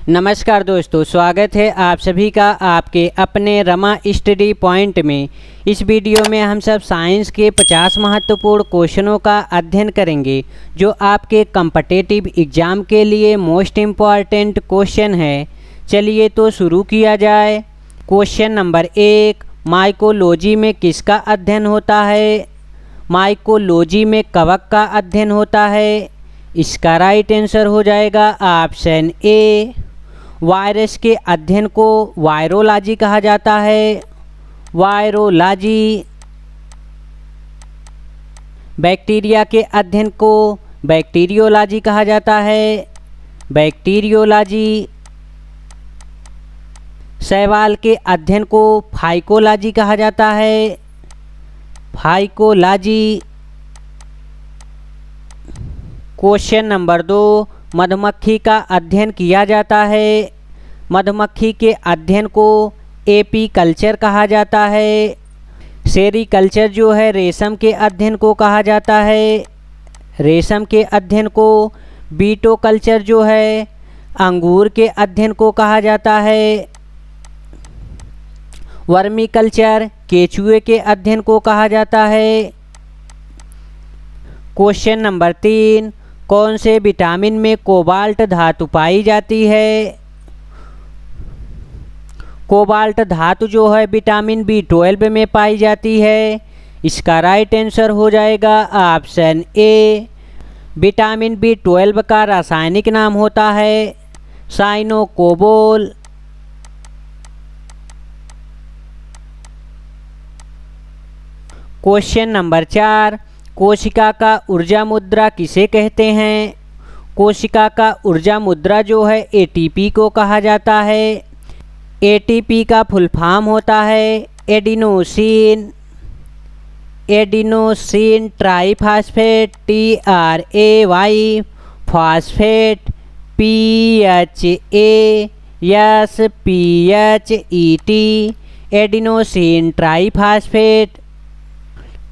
नमस्कार दोस्तों, स्वागत है आप सभी का आपके अपने रमा स्टडी पॉइंट में। इस वीडियो में हम सब साइंस के 50 महत्वपूर्ण क्वेश्चनों का अध्ययन करेंगे जो आपके कॉम्पिटिटिव एग्ज़ाम के लिए मोस्ट इम्पॉर्टेंट क्वेश्चन है। चलिए तो शुरू किया जाए। क्वेश्चन नंबर 1, माइकोलॉजी में किसका अध्ययन होता है? माइकोलॉजी में कवक का अध्ययन होता है। इसका राइट आंसर हो जाएगा ऑप्शन ए। वायरस के अध्ययन को वायरोलॉजी कहा जाता है। वायरोलॉजी। बैक्टीरिया के अध्ययन को बैक्टीरियोलॉजी कहा जाता है। बैक्टीरियोलॉजी। शैवाल के अध्ययन को फाइकोलॉजी कहा जाता है। फाइकोलॉजी। क्वेश्चन नंबर 2, मधुमक्खी का अध्ययन किया जाता है। मधुमक्खी के अध्ययन को एपीकल्चर कहा जाता है। सेरीकल्चर जो है रेशम के अध्ययन को कहा जाता है। रेशम के अध्ययन को बीटोकल्चर जो है अंगूर के अध्ययन को कहा जाता है। वर्मीकल्चर केचुए के अध्ययन को कहा जाता है। क्वेश्चन नंबर 3, कौन से विटामिन में कोबाल्ट धातु पाई जाती है? कोबाल्ट धातु जो है विटामिन B12 में पाई जाती है। इसका राइट आंसर हो जाएगा ऑप्शन ए। विटामिन B12 का रासायनिक नाम होता है साइनोकोबोल। क्वेश्चन नंबर 4, कोशिका का ऊर्जा मुद्रा किसे कहते हैं? कोशिका का ऊर्जा मुद्रा जो है ATP को कहा जाता है। ATP का फुल फॉर्म होता है adenosine. Adenosine triphosphate TRAY phosphate PHASPHET adenosine triphosphate.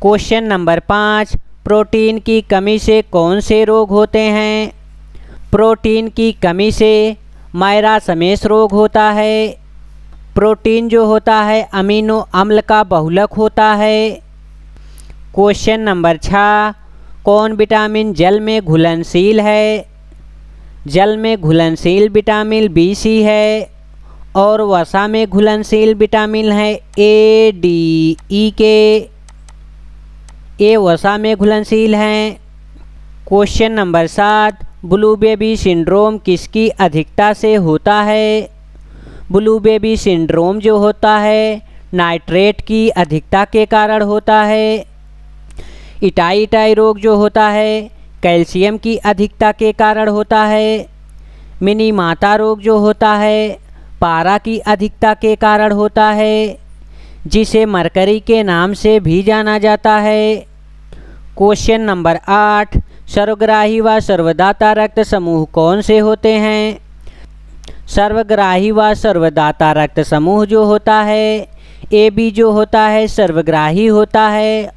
Question number 5, protein की कमी से कौन से रोग होते हैं? प्रोटीन की कमी से मायरासमेस रोग होता है। प्रोटीन जो होता है अमीनो अम्ल का बहुलक होता है। क्वेश्चन नंबर 6, कौन विटामिन जल में घुलनशील है? जल में घुलनशील विटामिन BC है और वसा में घुलनशील विटामिन है ADE ये वसा में घुलनशील हैं। Question number 7, blue baby syndrome किसकी अधिकता से होता है? ब्लू बेबी सिंड्रोम जो होता है नाइट्रेट की अधिकता के कारण होता है। इटाई रोग जो होता है कैल्शियम की अधिकता के कारण होता है। मिनी माता रोग जो होता है पारा की अधिकता के कारण होता है, जिसे मरकरी के नाम से भी जाना जाता है। क्वेश्चन नंबर 8, सर्वग्राही व सर्वदाता रक्त समूह कौन से होते हैं? सर्वग्राही व सर्वदाता रक्त समूह जो होता है AB जो होता है सर्वग्राही होता है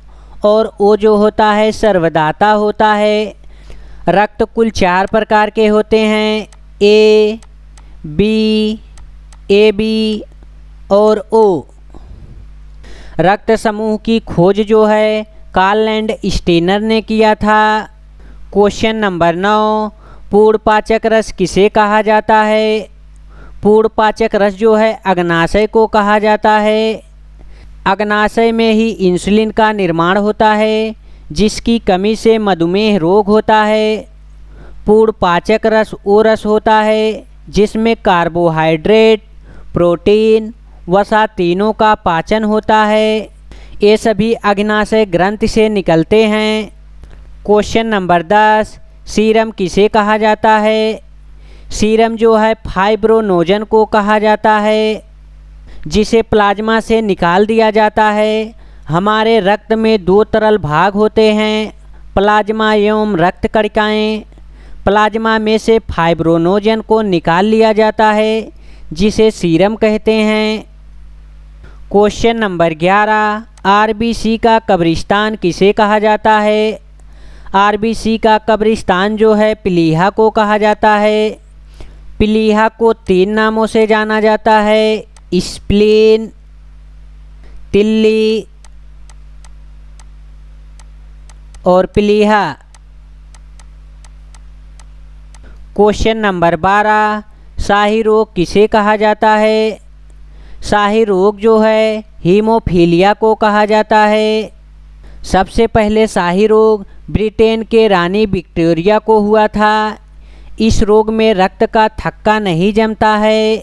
और O जो होता है सर्वदाता होता है। रक्त कुल 4 प्रकार के होते हैं A, B, AB और O। रक्त समूह की खोज जो है कार्ल स्टेनर ने किया था। क्वेश्चन नंबर 9, पूर्णपाचक रस किसे कहा जाता है? पूर्णपाचक रस जो है अग्नाशय को कहा जाता है। अग्नाशय में ही इंसुलिन का निर्माण होता है, जिसकी कमी से मधुमेह रोग होता है। पूर्णपाचक रस वो रस होता है जिसमें कार्बोहाइड्रेट, प्रोटीन, वसा तीनों का पाचन होता है। ये सभी अग्नाशय ग्रंथि से निकलते हैं। क्वेश्चन नंबर 10, सीरम किसे कहा जाता है? सीरम जो है फाइब्रोनोजन को कहा जाता है, जिसे प्लाज्मा से निकाल दिया जाता है। हमारे रक्त में 2 तरल भाग होते हैं, प्लाज्मा एवं रक्त कणिकाएँ। प्लाज्मा में से फाइब्रोनोजन को निकाल लिया जाता है, जिसे सीरम कहते हैं। क्वेश्चन नंबर 11, RBC का कब्रिस्तान किसे कहा जाता है? RBC का कब्रिस्तान जो है प्लीहा को कहा जाता है। प्लीहा को 3 नामों से जाना जाता है, स्प्लीन, तिल्ली और प्लीहा। क्वेश्चन नंबर 12, शाही रोग किसे कहा जाता है? शाही रोग जो है हीमोफीलिया को कहा जाता है। सबसे पहले शाही रोग ब्रिटेन के रानी विक्टोरिया को हुआ था। इस रोग में रक्त का थक्का नहीं जमता है।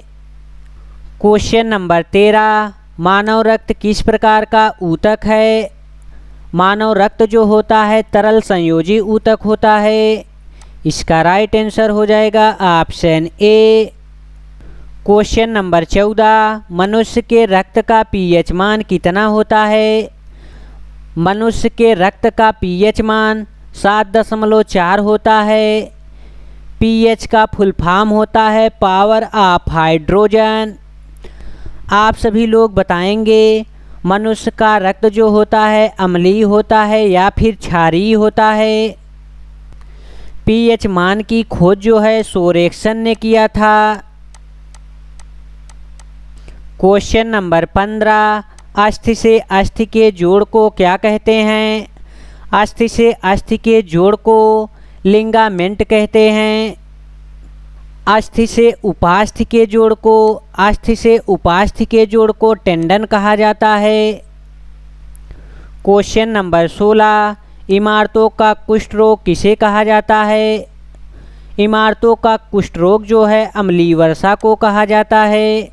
क्वेश्चन नंबर 13, मानव रक्त किस प्रकार का ऊतक है? मानव रक्त जो होता है तरल संयोजी ऊतक होता है। इसका राइट आंसर हो जाएगा ऑप्शन ए। क्वेश्चन नंबर 14, मनुष्य के रक्त का पीएच मान कितना होता है? मनुष्य के रक्त का पीएच मान 7.4 होता है। पीएच का फुल फॉर्म होता है पावर ऑफ हाइड्रोजन। आप सभी लोग बताएंगे मनुष्य का रक्त जो होता है अम्लीय होता है या फिर क्षारीय होता है? पीएच मान की खोज जो है सोरेक्सन ने किया था। क्वेश्चन नंबर 15, अस्थि से अस्थि के जोड़ को क्या कहते हैं? अस्थि से अस्थि के जोड़ को लिंगामेंट कहते हैं। अस्थि से उपास्थि के जोड़ को अस्थि से उपास्थि के जोड़ को टेंडन कहा जाता है। क्वेश्चन नंबर 16, इमारतों का कुष्ठ रोग किसे कहा जाता है? इमारतों का कुष्ठ रोग जो है अम्लीय वर्षा को कहा जाता है।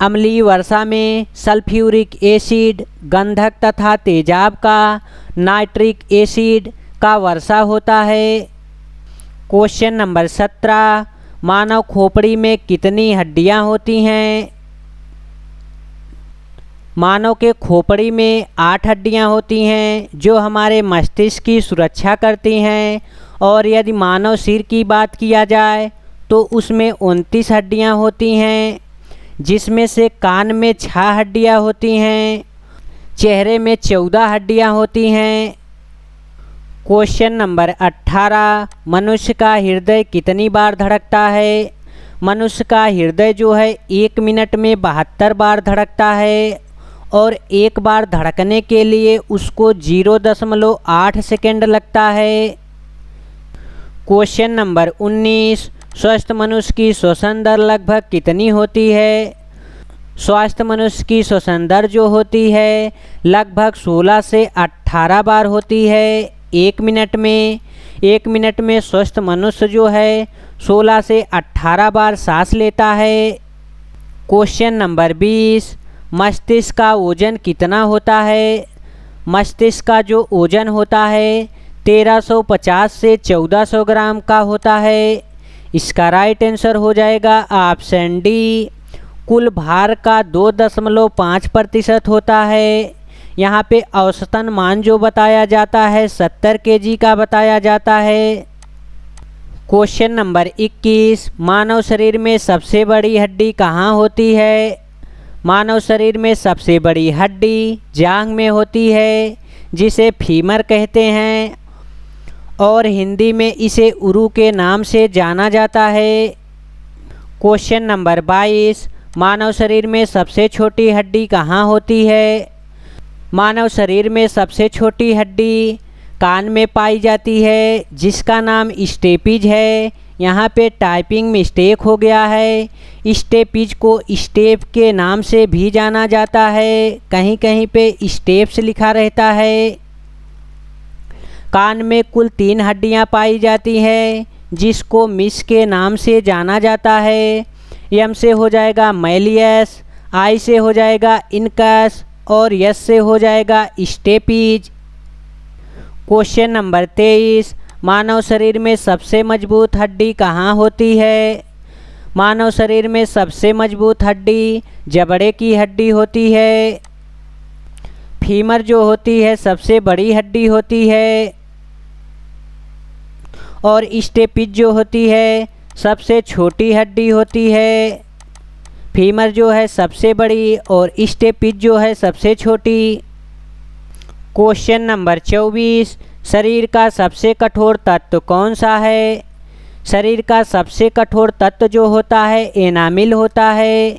अम्लीय वर्षा में सल्फ्यूरिक एसिड, गंधक तथा तेजाब का नाइट्रिक एसिड का वर्षा होता है। क्वेश्चन नंबर 17, मानव खोपड़ी में कितनी हड्डियां होती हैं? मानव के खोपड़ी में 8 हड्डियां होती हैं जो हमारे मस्तिष्क की सुरक्षा करती हैं। और यदि मानव सिर की बात किया जाए तो उसमें 29 हड्डियां होती हैं, जिसमें से कान में 6 हड्डियां होती हैं, चेहरे में 14 हड्डियां होती हैं। क्वेश्चन नंबर 18, मनुष्य का हृदय कितनी बार धड़कता है? मनुष्य का हृदय जो है 1 मिनट में 72 बार धड़कता है और एक बार धड़कने के लिए उसको 0.8 सेकेंड लगता है। क्वेश्चन नंबर 19, स्वस्थ मनुष्य की श्वसन दर लगभग कितनी होती है? स्वस्थ मनुष्य की श्वसन दर जो होती है लगभग 16 से 18 बार होती है 1 मिनट में। 1 मिनट में स्वस्थ मनुष्य जो है 16 से 18 बार सांस लेता है। क्वेश्चन नंबर 20, मस्तिष्क का ओजन कितना होता है? मस्तिष्क का जो ओजन होता है 1350 से 1400 ग्राम का होता है। इसका राइट आंसर हो जाएगा ऑप्शन डी। कुल भार का 2.5% होता है। यहाँ पे औसतन मान जो बताया जाता है 70 kg का बताया जाता है। क्वेश्चन नंबर 21, मानव शरीर में सबसे बड़ी हड्डी कहाँ होती है? मानव शरीर में सबसे बड़ी हड्डी जांघ में होती है, जिसे फीमर कहते हैं और हिंदी में इसे उरु के नाम से जाना जाता है। क्वेश्चन नंबर 22, मानव शरीर में सबसे छोटी हड्डी कहाँ होती है? मानव शरीर में सबसे छोटी हड्डी कान में पाई जाती है, जिसका नाम स्टेपिज है। यहाँ पे टाइपिंग मिस्टेक हो गया है। स्टेपिज को स्टेप के नाम से भी जाना जाता है, कहीं कहीं पे स्टेप्स लिखा रहता है। कान में कुल 3 हड्डियाँ पाई जाती हैं, जिसको मिस के नाम से जाना जाता है। एम से हो जाएगा मैलियस, आई से हो जाएगा इनकस और यस से हो जाएगा स्टेपिज। क्वेश्चन नंबर 23, मानव शरीर में सबसे मजबूत हड्डी कहाँ होती है? मानव शरीर में सबसे मजबूत हड्डी जबड़े की हड्डी होती है। फीमर जो होती है सबसे बड़ी हड्डी होती है और स्टेपिज जो होती है सबसे छोटी हड्डी होती है। फीमर जो है सबसे बड़ी और स्टेपिज जो है सबसे छोटी। क्वेश्चन नंबर 24, शरीर का सबसे कठोर तत्व कौन सा है? शरीर का सबसे कठोर तत्व जो होता है एनामिल होता है।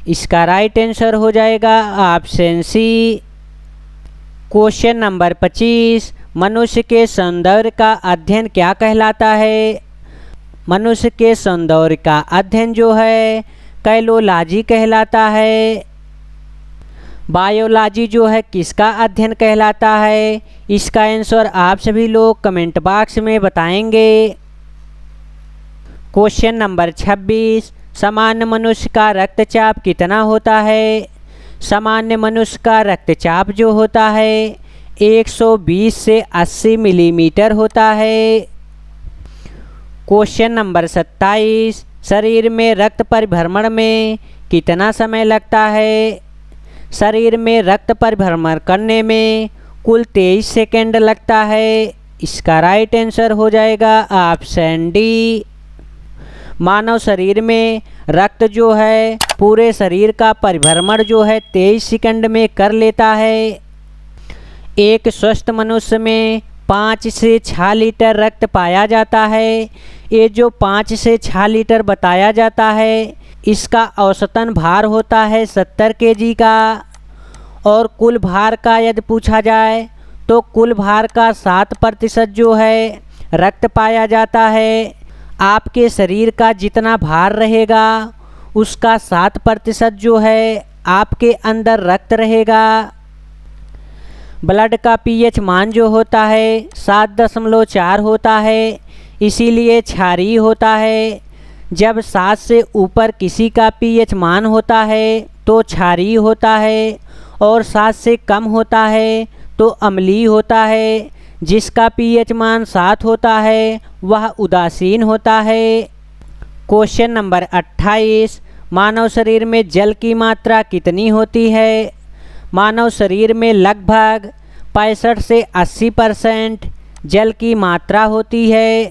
इसका राइट आंसर हो जाएगा ऑप्शन सी। क्वेश्चन नंबर 25, मनुष्य के सौंदर्य का अध्ययन क्या कहलाता है? मनुष्य के सौंदर्य का अध्ययन जो है कैलोलॉजी कहलाता है। बायोलॉजी जो है किसका अध्ययन कहलाता है? इसका आंसर आप सभी लोग कमेंट बॉक्स में बताएंगे। क्वेश्चन नंबर 26, सामान्य मनुष्य का रक्तचाप कितना होता है? सामान्य मनुष्य का रक्तचाप जो होता है 120 से 80 मिलीमीटर होता है। क्वेश्चन नंबर 27, शरीर में रक्त परिभ्रमण में कितना समय लगता है? शरीर में रक्त परिभ्रमण करने में कुल 23 सेकंड लगता है। इसका राइट आंसर हो जाएगा ऑप्शन डी। मानव शरीर में रक्त जो है पूरे शरीर का परिभ्रमण जो है 23 सेकंड में कर लेता है। एक स्वस्थ मनुष्य में 5 से 6 लीटर रक्त पाया जाता है। ये जो 5 से 6 लीटर बताया जाता है इसका औसतन भार होता है 70 केजी का। और कुल भार का यदि पूछा जाए तो कुल भार का 7% जो है रक्त पाया जाता है। आपके शरीर का जितना भार रहेगा उसका 7% जो है आपके अंदर रक्त रहेगा। ब्लड का पीएच मान जो होता है 7.4 होता है, इसीलिए क्षारीय होता है। जब 7 से ऊपर किसी का पीएच मान होता है तो क्षारीय होता है और 7 से कम होता है तो अम्लीय होता है। जिसका पीएच मान 7 होता है वह उदासीन होता है। क्वेश्चन नंबर 28, मानव शरीर में जल की मात्रा कितनी होती है? मानव शरीर में लगभग 65 से 80% जल की मात्रा होती है।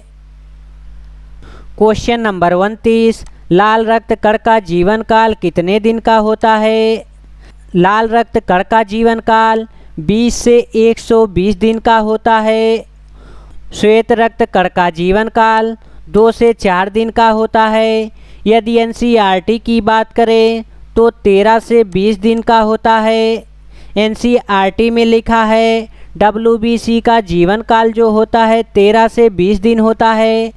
क्वेश्चन नंबर 29, लाल रक्त कण का जीवन काल कितने दिन का होता है? लाल रक्त कण का जीवन काल 20 से 120 दिन का होता है। श्वेत रक्त कण का जीवन काल 2 से 4 दिन का होता है। यदि एनसीईआरटी की बात करें तो 13 से 20 दिन का होता है। एनसीईआरटी में लिखा है डब्ल्यूबीसी का जीवन काल जो होता है 13 से 20 दिन होता है,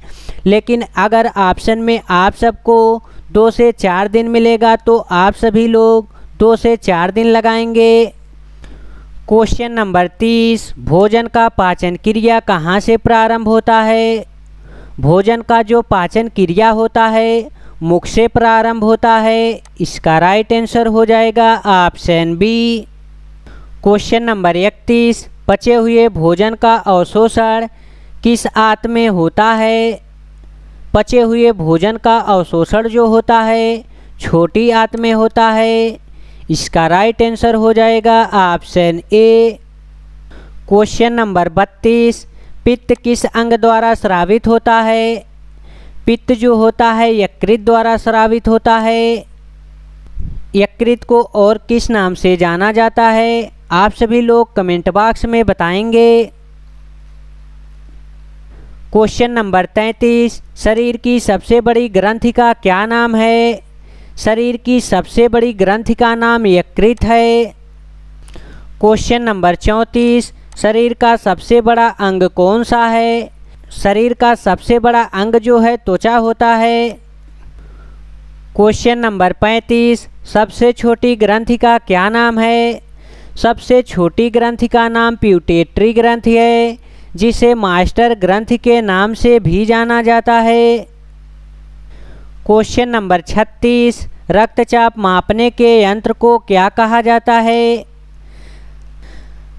लेकिन अगर ऑप्शन में आप सबको 2 से 4 दिन मिलेगा तो आप सभी लोग 2 से 4 दिन लगाएंगे। क्वेश्चन नंबर 30, भोजन का पाचन क्रिया कहाँ से प्रारंभ होता है? भोजन का जो पाचन क्रिया होता है मुख से प्रारंभ होता है। इसका राइट आंसर हो जाएगा ऑप्शन बी। क्वेश्चन नंबर 31, पचे हुए भोजन का अवशोषण किस आंत में होता है? पचे हुए भोजन का अवशोषण जो होता है छोटी आंत में होता है। इसका राइट आंसर हो जाएगा ऑप्शन ए। क्वेश्चन नंबर 32, पित्त किस अंग द्वारा स्रावित होता है? पित्त जो होता है यकृत द्वारा स्रावित होता है। यकृत को और किस नाम से जाना जाता है? आप सभी लोग कमेंट बॉक्स में बताएंगे। क्वेश्चन नंबर 33, शरीर की सबसे बड़ी ग्रंथि का क्या नाम है? शरीर की सबसे बड़ी ग्रंथि का नाम यकृत है। क्वेश्चन नंबर 34, शरीर का सबसे बड़ा अंग कौन सा है? शरीर का सबसे बड़ा अंग जो है त्वचा होता है। क्वेश्चन नंबर 35, सबसे छोटी ग्रंथि का क्या नाम है? सबसे छोटी ग्रंथि का नाम प्यूटेटरी ग्रंथि है, जिसे मास्टर ग्रंथि के नाम से भी जाना जाता है। क्वेश्चन नंबर 36, रक्तचाप मापने के यंत्र को क्या कहा जाता है?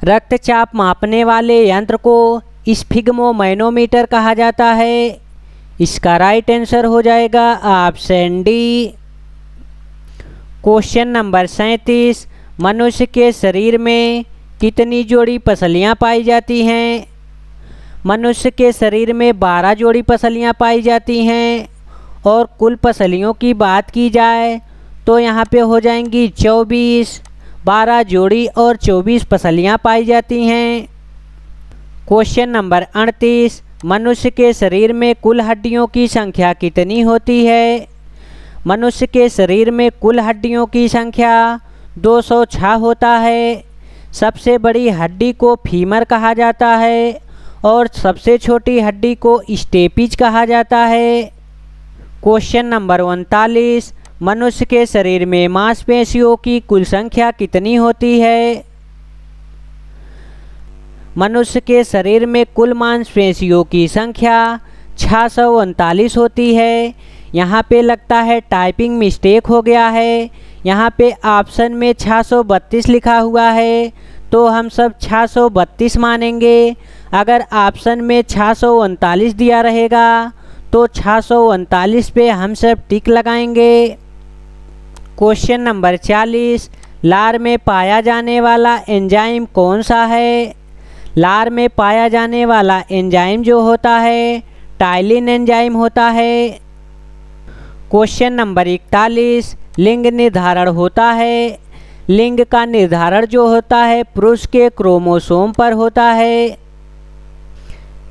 रक्तचाप मापने वाले यंत्र को स्फिग्मोमैनोमीटर कहा जाता है। इसका राइट आंसर हो जाएगा ऑप्शन डी। क्वेश्चन नंबर 37, मनुष्य के शरीर में कितनी जोड़ी पसलियां पाई जाती हैं? मनुष्य के शरीर में 12 जोड़ी पसलियां पाई जाती हैं और कुल पसलियों की बात की जाए तो यहाँ पे हो जाएंगी 24। 12 जोड़ी और 24 पसलियां पाई जाती हैं। क्वेश्चन नंबर 38, मनुष्य के शरीर में कुल हड्डियों की संख्या कितनी होती है? मनुष्य के शरीर में कुल हड्डियों की संख्या 206 होता है। सबसे बड़ी हड्डी को फीमर कहा जाता है और सबसे छोटी हड्डी को स्टेपिज कहा जाता है। क्वेश्चन नंबर 39, मनुष्य के शरीर में मांसपेशियों की कुल संख्या कितनी होती है? मनुष्य के शरीर में कुल मांसपेशियों की संख्या 639 होती है। यहाँ पे लगता है टाइपिंग मिस्टेक हो गया है। यहाँ पे ऑप्शन में 632 लिखा हुआ है तो हम सब 632 मानेंगे। अगर ऑप्शन में 639 दिया रहेगा तो 639 पे हम सब टिक लगाएंगे। क्वेश्चन नंबर 40, लार में पाया जाने वाला एंजाइम कौन सा है? लार में पाया जाने वाला एंजाइम जो होता है टाइलिन एंजाइम होता है। क्वेश्चन नंबर 41, लिंग निर्धारण होता है। लिंग का निर्धारण जो होता है पुरुष के क्रोमोसोम पर होता है।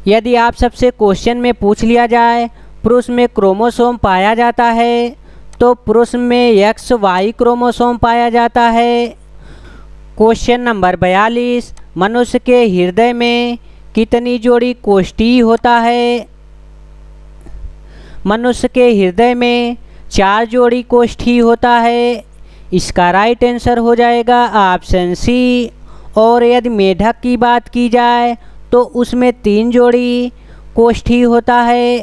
यदि आप सबसे क्वेश्चन में पूछ लिया जाए पुरुष में क्रोमोसोम पाया जाता है तो पुरुष में XY क्रोमोसोम पाया जाता है। क्वेश्चन नंबर 42, मनुष्य के हृदय में कितनी जोड़ी कोष्ठी होता है? मनुष्य के हृदय में 4 जोड़ी कोष्ठी होता है। इसका राइट आंसर हो जाएगा ऑप्शन सी। और यदि मेढक की बात की जाए तो उसमें 3 जोड़ी कोष्ठी होता है।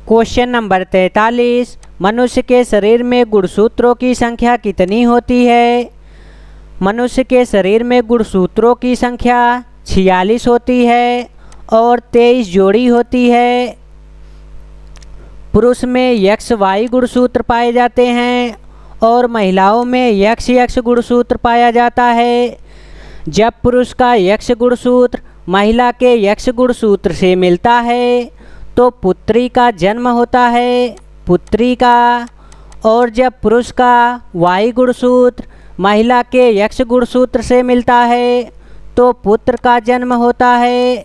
क्वेश्चन नंबर 43, मनुष्य के शरीर में गुणसूत्रों की संख्या कितनी होती है? मनुष्य के शरीर में गुणसूत्रों की संख्या 46 होती है और 23 जोड़ी होती है। पुरुष में XY गुणसूत्र पाए जाते हैं और महिलाओं में XX गुणसूत्र पाया जाता है। जब पुरुष का X गुणसूत्र महिला के X गुणसूत्र से मिलता है तो पुत्री का जन्म होता है, पुत्री का। और जब पुरुष का Y गुणसूत्र महिला के X गुणसूत्र से मिलता है तो पुत्र का जन्म होता है।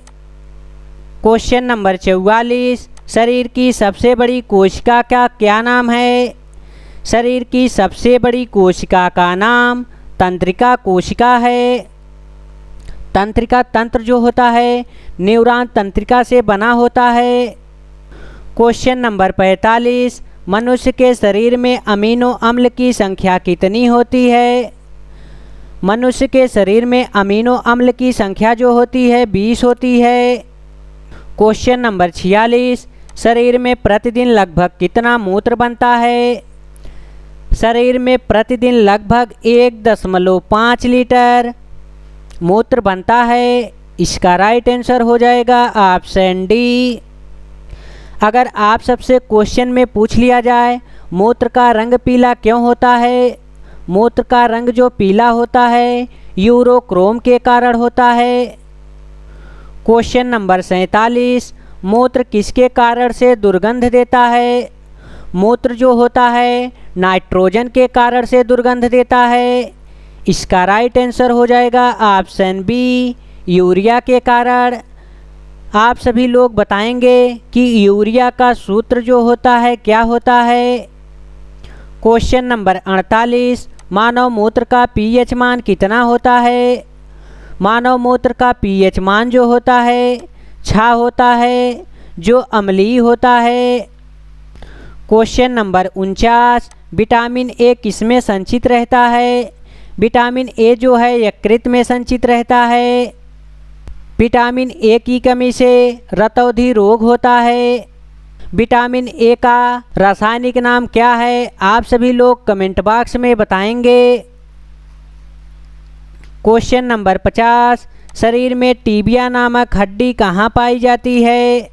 क्वेश्चन नंबर 44, शरीर की सबसे बड़ी कोशिका का क्या नाम है? शरीर की सबसे बड़ी कोशिका का नाम तंत्रिका कोशिका है। तंत्रिका तंत्र जो होता है न्यूरॉन तंत्रिका से बना होता है। क्वेश्चन नंबर 45, मनुष्य के शरीर में अमीनो अम्ल की संख्या कितनी होती है? मनुष्य के शरीर में अमीनो अम्ल की संख्या जो होती है 20 होती है। क्वेश्चन नंबर 46, शरीर में प्रतिदिन लगभग कितना मूत्र बनता है? शरीर में प्रतिदिन लगभग 1.5 लीटर मूत्र बनता है। इसका राइट आंसर हो जाएगा ऑप्शन डी। अगर आप सबसे क्वेश्चन में पूछ लिया जाए मूत्र का रंग पीला क्यों होता है? मूत्र का रंग जो पीला होता है यूरोक्रोम के कारण होता है। क्वेश्चन नंबर 47, मूत्र किसके कारण से दुर्गंध देता है? मूत्र जो होता है नाइट्रोजन के कारण से दुर्गंध देता है। इसका राइट आंसर हो जाएगा ऑप्शन बी, यूरिया के कारण। आप सभी लोग बताएंगे कि यूरिया का सूत्र जो होता है क्या होता है। क्वेश्चन नंबर 48, मानव मूत्र का पीएच मान कितना होता है? मानव मूत्र का पीएच मान जो होता है 6 होता है, जो अम्लीय होता है। क्वेश्चन नंबर 49, विटामिन ए किसमें संचित रहता है? विटामिन ए जो है यकृत में संचित रहता है। विटामिन ए की कमी से रतौंधी रोग होता है। विटामिन ए का रासायनिक नाम क्या है? आप सभी लोग कमेंट बॉक्स में बताएंगे। क्वेश्चन नंबर 50, शरीर में टीबिया नामक हड्डी कहाँ पाई जाती है?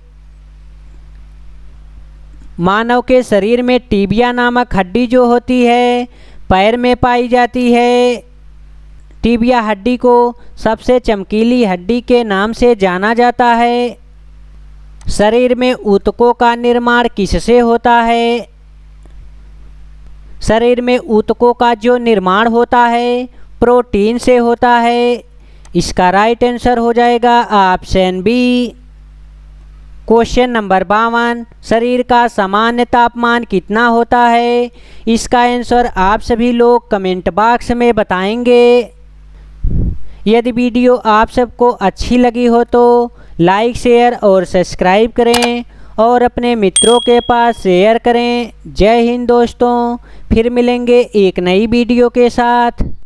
मानव के शरीर में टीबिया नामक हड्डी जो होती है पैर में पाई जाती है। टीबिया हड्डी को सबसे चमकीली हड्डी के नाम से जाना जाता है। शरीर में ऊतकों का निर्माण किससे होता है? शरीर में ऊतकों का जो निर्माण होता है प्रोटीन से होता है। इसका राइट आंसर हो जाएगा ऑप्शन बी। क्वेश्चन नंबर 52, शरीर का सामान्य तापमान कितना होता है? इसका आंसर आप सभी लोग कमेंट बॉक्स में बताएंगे। यदि वीडियो आप सबको अच्छी लगी हो तो लाइक शेयर और सब्सक्राइब करें और अपने मित्रों के पास शेयर करें। जय हिंद दोस्तों, फिर मिलेंगे एक नई वीडियो के साथ।